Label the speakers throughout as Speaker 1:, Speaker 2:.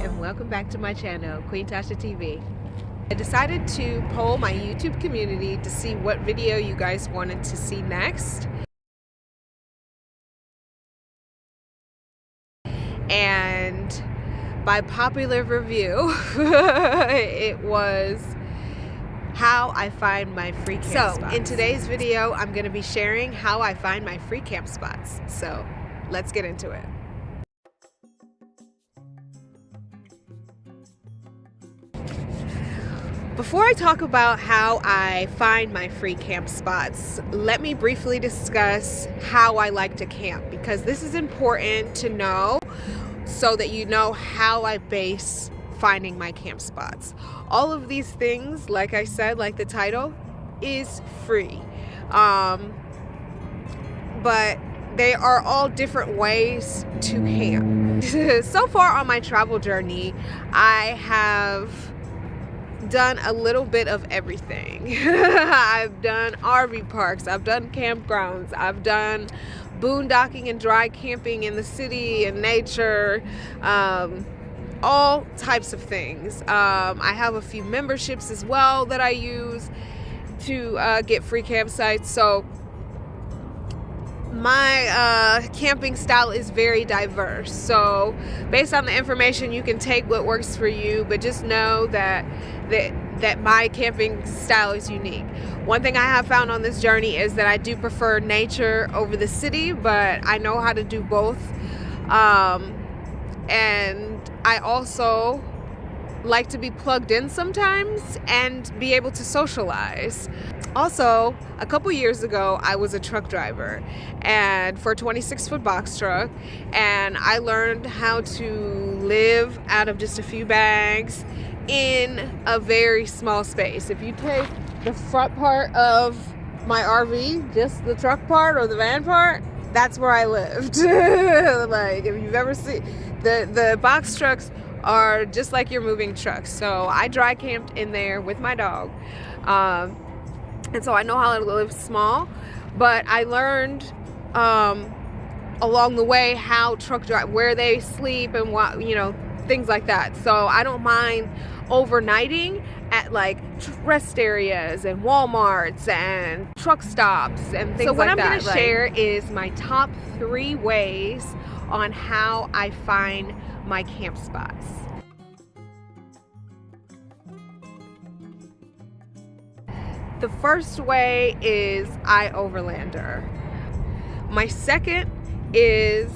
Speaker 1: and welcome back to my channel, Queen Tasha TV. I decided to poll my YouTube community to see what video you guys wanted to see next. And by popular review, it was how I find my free camp spots. In today's video, I'm going to be sharing how I find my free camp spots. So let's get into it. Before I talk about how I find my free camp spots, let me briefly discuss how I like to camp, because this is important to know so that you know how I base finding my camp spots. All of these things, like I said, like the title, is free. But they are all different ways to camp. So far on my travel journey, I have done a little bit of everything. I've done RV parks, I've done campgrounds, I've done boondocking and dry camping in the city and nature, all types of things. I have a few memberships as well that I use to get free campsites. So my camping style is very diverse. So based on the information, you can take what works for you, but just know that my camping style is unique. One thing I have found on this journey is that I do prefer nature over the city, but I know how to do both. And I also like to be plugged in sometimes and be able to socialize. Also, a couple years ago, I was a truck driver and for a 26-foot box truck, and I learned how to live out of just a few bags in a very small space. If you take the front part of my RV, just the truck part or the van part, that's where I lived. Like, if you've ever seen the box trucks are just like your moving trucks. So I dry camped in there with my dog. And so I know how to live small, but I learned along the way how truck drive, where they sleep and what, things like that. So I don't mind overnighting at like rest areas and Walmarts and truck stops and things like that. So what I'm going to share is my top 3 ways on how I find my camp spots. The first way is iOverlander. My second is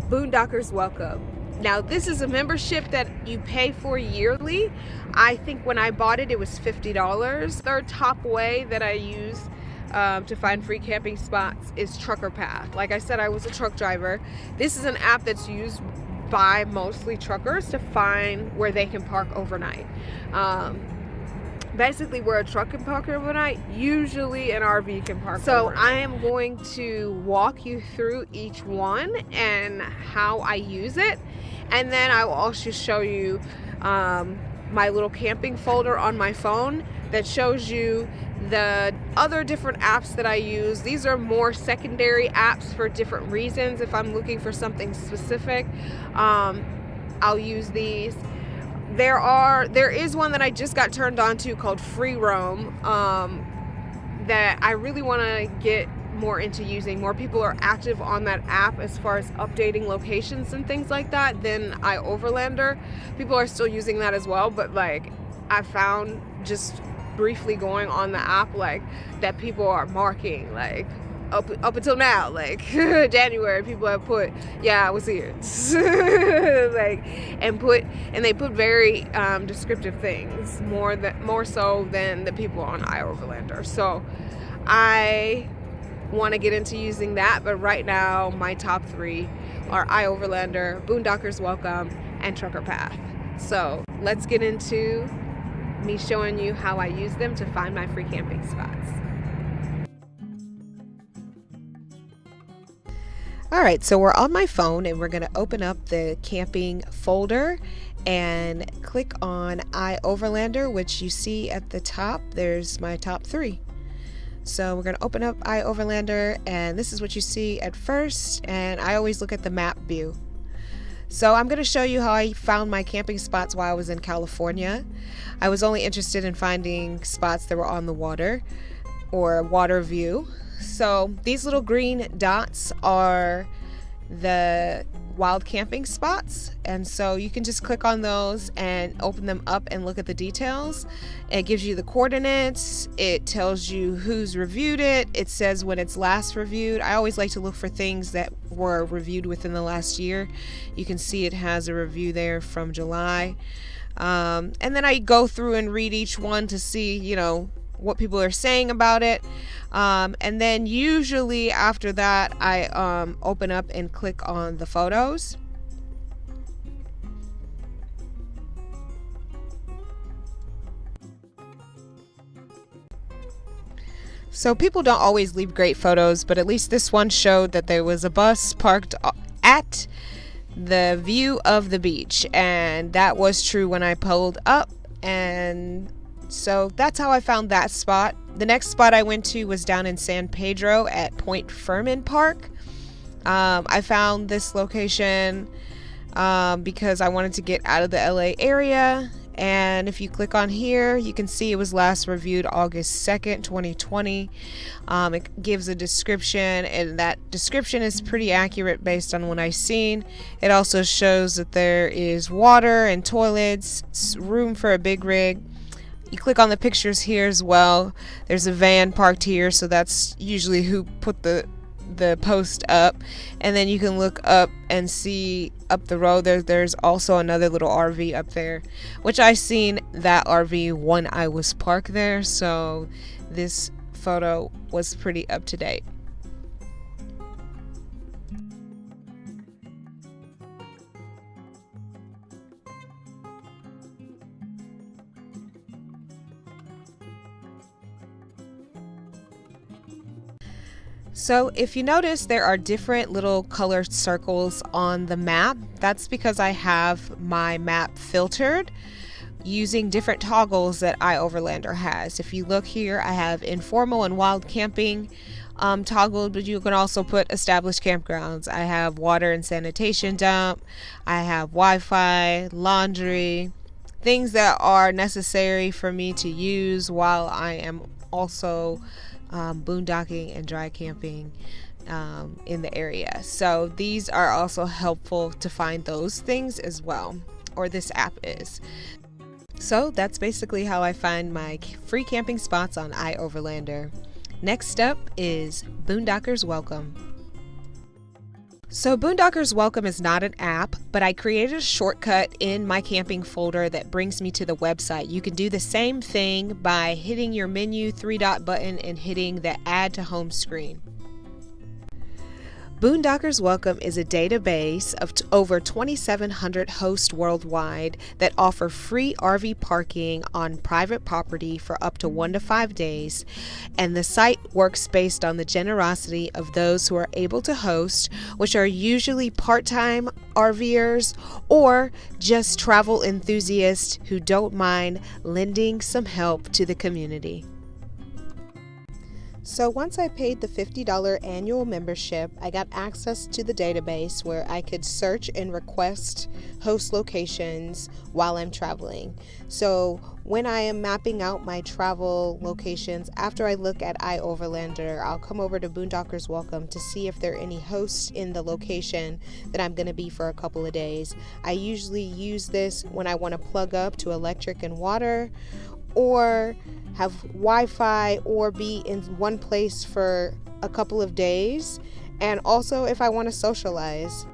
Speaker 1: Boondockers Welcome. Now, this is a membership that you pay for yearly. I think when I bought it, it was $50. Third top way that I use to find free camping spots is Trucker Path. Like I said, I was a truck driver. This is an app that's used by mostly truckers to find where they can park overnight. Basically, where a truck can park overnight, usually an RV can park overnight. I am going to walk you through each one and how I use it, and then I will also show you my little camping folder on my phone that shows you the other different apps that I use. These are more secondary apps for different reasons. If I'm looking for something specific, I'll use these. There is one that I just got turned on to called FreeRoam that I really want to get more into using. More people are active on that app as far as updating locations and things like that than iOverlander. People are still using that as well, but like I found just briefly going on the app, like that people are marking like up until now, like January, people have put, yeah, I was here. Like, and they put very descriptive things, more so than the people on iOverlander. So I want to get into using that, but right now my top 3 are iOverlander, Boondockers Welcome, and Trucker Path. So let's get into me showing you how I use them to find my free camping spots. Alright, so we're on my phone and we're going to open up the camping folder and click on iOverlander, which you see at the top. There's my top 3. So we're going to open up iOverlander, and this is what you see at first, and I always look at the map view. So I'm going to show you how I found my camping spots while I was in California. I was only interested in finding spots that were on the water or water view. So these little green dots are the wild camping spots, and so you can just click on those and open them up and look at the details. It gives you the coordinates, it tells you who's reviewed it, it says when it's last reviewed. I always like to look for things that were reviewed within the last year. You can see it has a review there from July, and then I go through and read each one to see what people are saying about it, and then usually after that I open up and click on the photos. So people don't always leave great photos, but at least this one showed that there was a bus parked at the view of the beach, and that was true when I pulled up, and so that's how I found that spot. The next spot I went to was down in San Pedro at Point Fermin Park. I found this location because I wanted to get out of the LA area, and if you click on here you can see it was last reviewed August 2nd, 2020. It gives a description, and that description is pretty accurate based on what I've seen. It also shows that there is water and toilets, room for a big rig. You click on the pictures here as well. There's a van parked here, so that's usually who put the post up. And then you can look up and see up the road there's also another little RV up there, which I seen that RV when I was parked there, so this photo was pretty up to date. So if you notice, there are different little colored circles on the map. That's because I have my map filtered using different toggles that iOverlander has. If you look here, I have informal and wild camping toggled, but you can also put established campgrounds. I have water and sanitation dump. I have Wi-Fi, laundry, things that are necessary for me to use while I am also boondocking and dry camping in the area. So these are also helpful to find those things as well, or this app is. So that's basically how I find my free camping spots on iOverlander. Next up is Boondockers Welcome. So Boondockers Welcome is not an app, but I created a shortcut in my camping folder that brings me to the website. You can do the same thing by hitting your menu 3-dot button and hitting the Add to Home screen. Boondockers Welcome is a database of over 2,700 hosts worldwide that offer free RV parking on private property for up to 1 to 5 days, and the site works based on the generosity of those who are able to host, which are usually part-time RVers or just travel enthusiasts who don't mind lending some help to the community. So once I paid the $50 annual membership, I got access to the database where I could search and request host locations while I'm traveling. So when I am mapping out my travel locations, after I look at iOverlander, I'll come over to Boondockers Welcome to see if there are any hosts in the location that I'm going to be for a couple of days. I usually use this when I want to plug up to electric and water, or have Wi-Fi, or be in one place for a couple of days, and also if I want to socialize.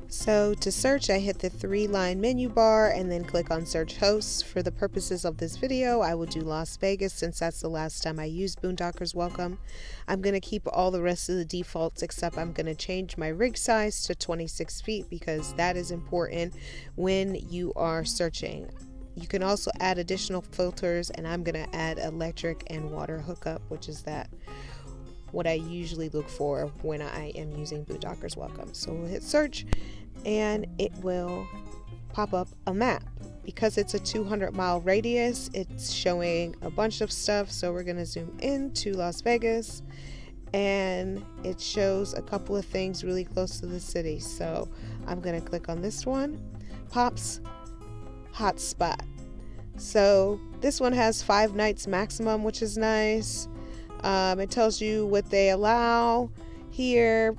Speaker 1: So to search, I hit the 3-line menu bar and then click on search hosts. For the purposes of this video, I will do Las Vegas since that's the last time I used Boondockers Welcome. I'm going to keep all the rest of the defaults, except I'm going to change my rig size to 26 feet because that is important when you are searching. You can also add additional filters, and I'm going to add electric and water hookup, which is what I usually look for when I am using Boondockers Welcome. So we'll hit search and it will pop up a map. Because it's a 200-mile radius, it's showing a bunch of stuff. So we're going to zoom into Las Vegas, and it shows a couple of things really close to the city. So I'm gonna click on this one, Pops Hotspot. So this one has 5 nights maximum, which is nice. It tells you what they allow here,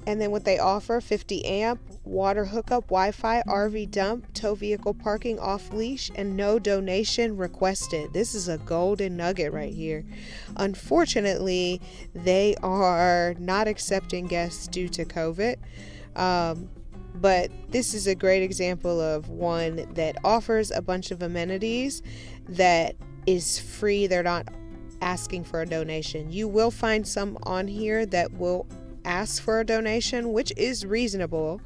Speaker 1: and then what they offer: 50 amp, water hookup, Wi-Fi, RV dump, tow vehicle parking off leash, and no donation requested. This is a golden nugget right here. Unfortunately, they are not accepting guests due to COVID. But this is a great example of one that offers a bunch of amenities that is free. They're not asking for a donation. You will find some on here that will ask for a donation, which is reasonable,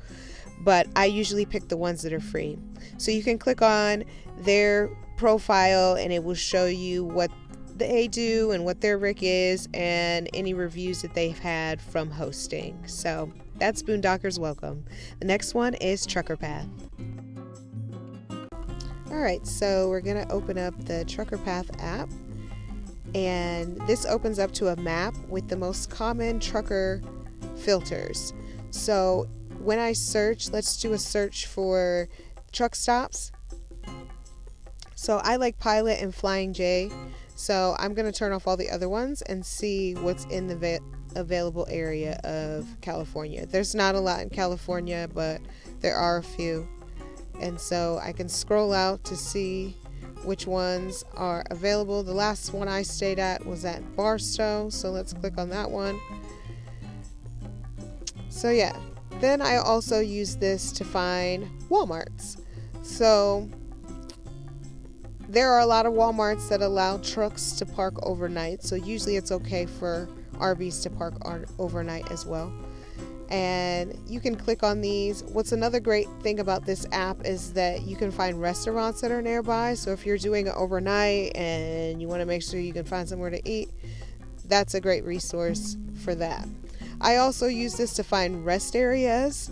Speaker 1: but I usually pick the ones that are free. So you can click on their profile and it will show you what they do and what their rig is and any reviews that they've had from hosting. So that's Boondockers welcome. The next one is Trucker Path. Alright, so we're going to open up the Trucker Path app, and this opens up to a map with the most common trucker filters. So when I search, let's do a search for truck stops. So I like Pilot and Flying J, so I'm going to turn off all the other ones and see what's in the available area of California. There's not a lot in California, but there are a few, and so I can scroll out to see which ones are available. The last one I stayed at was at Barstow, so let's click on that one. So yeah, then I also use this to find Walmarts. So there are a lot of Walmarts that allow trucks to park overnight, so usually it's okay for RVs to park overnight as well. And you can click on these. What's another great thing about this app is that you can find restaurants that are nearby. So if you're doing it overnight and you want to make sure you can find somewhere to eat, that's a great resource for that. I also use this to find rest areas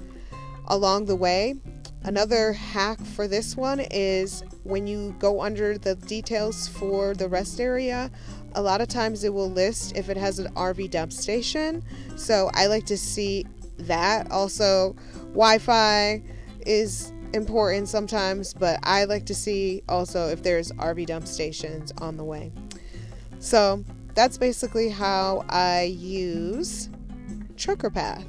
Speaker 1: along the way. Another hack for this one is when you go under the details for the rest area, a lot of times it will list if it has an RV dump station. So I like to see that. Also, Wi-Fi is important sometimes, but I like to see also if there's RV dump stations on the way. So that's basically how I use Trucker Path.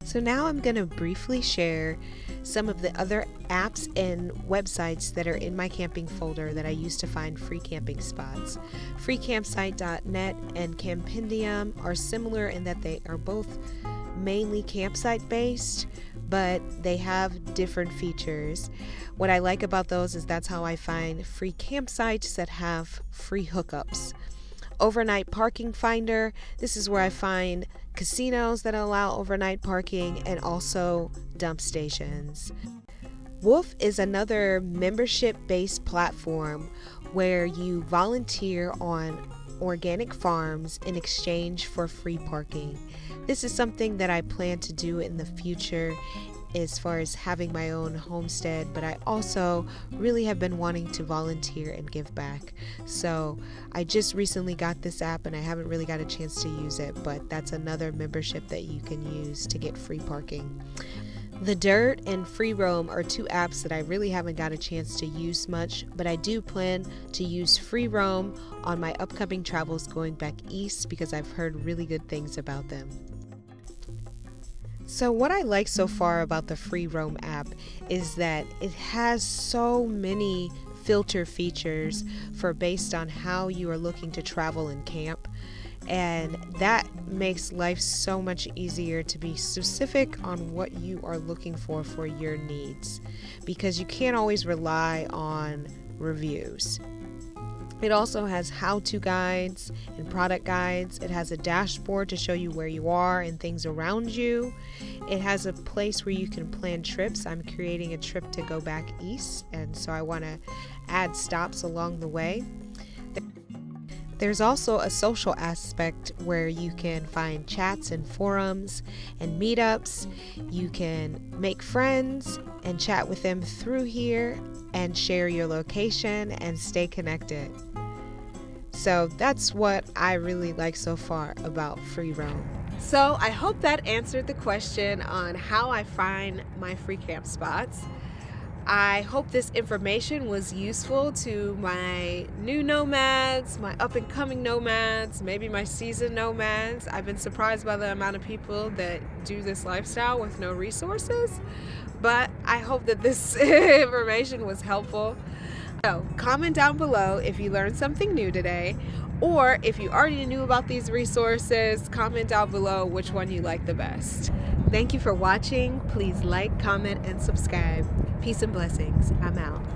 Speaker 1: So now I'm going to briefly share some of the other apps and websites that are in my camping folder that I use to find free camping spots. Freecampsite.net and Campendium are similar in that they are both mainly campsite based, but they have different features. What I like about those is that's how I find free campsites that have free hookups. Overnight Parking Finder, this is where I find casinos that allow overnight parking and also dump stations. Wolf is another membership-based platform where you volunteer on organic farms in exchange for free parking. This is something that I plan to do in the future as far as having my own homestead, but I also really have been wanting to volunteer and give back. So I just recently got this app and I haven't really got a chance to use it, but that's another membership that you can use to get free parking. The Dirt and FreeRoam are two apps that I really haven't got a chance to use much, but I do plan to use FreeRoam on my upcoming travels going back east because I've heard really good things about them. So what I like so far about the FreeRoam app is that it has so many filter features for based on how you are looking to travel and camp, and that makes life so much easier to be specific on what you are looking for your needs, because you can't always rely on reviews. It also has how-to guides and product guides. It has a dashboard to show you where you are and things around you. It has a place where you can plan trips. I'm creating a trip to go back east, and so I want to add stops along the way. There's also a social aspect where you can find chats and forums and meetups. You can make friends and chat with them through here, and share your location and stay connected. So that's what I really like so far about FreeRoam. So I hope that answered the question on how I find my free camp spots. I hope this information was useful to my new nomads, my up-and-coming nomads, maybe my seasoned nomads. I've been surprised by the amount of people that do this lifestyle with no resources, but I hope that this information was helpful. So comment down below if you learned something new today, or if you already knew about these resources, comment down below which one you like the best. Thank you for watching. Please like, comment, and subscribe. Peace and blessings. I'm out.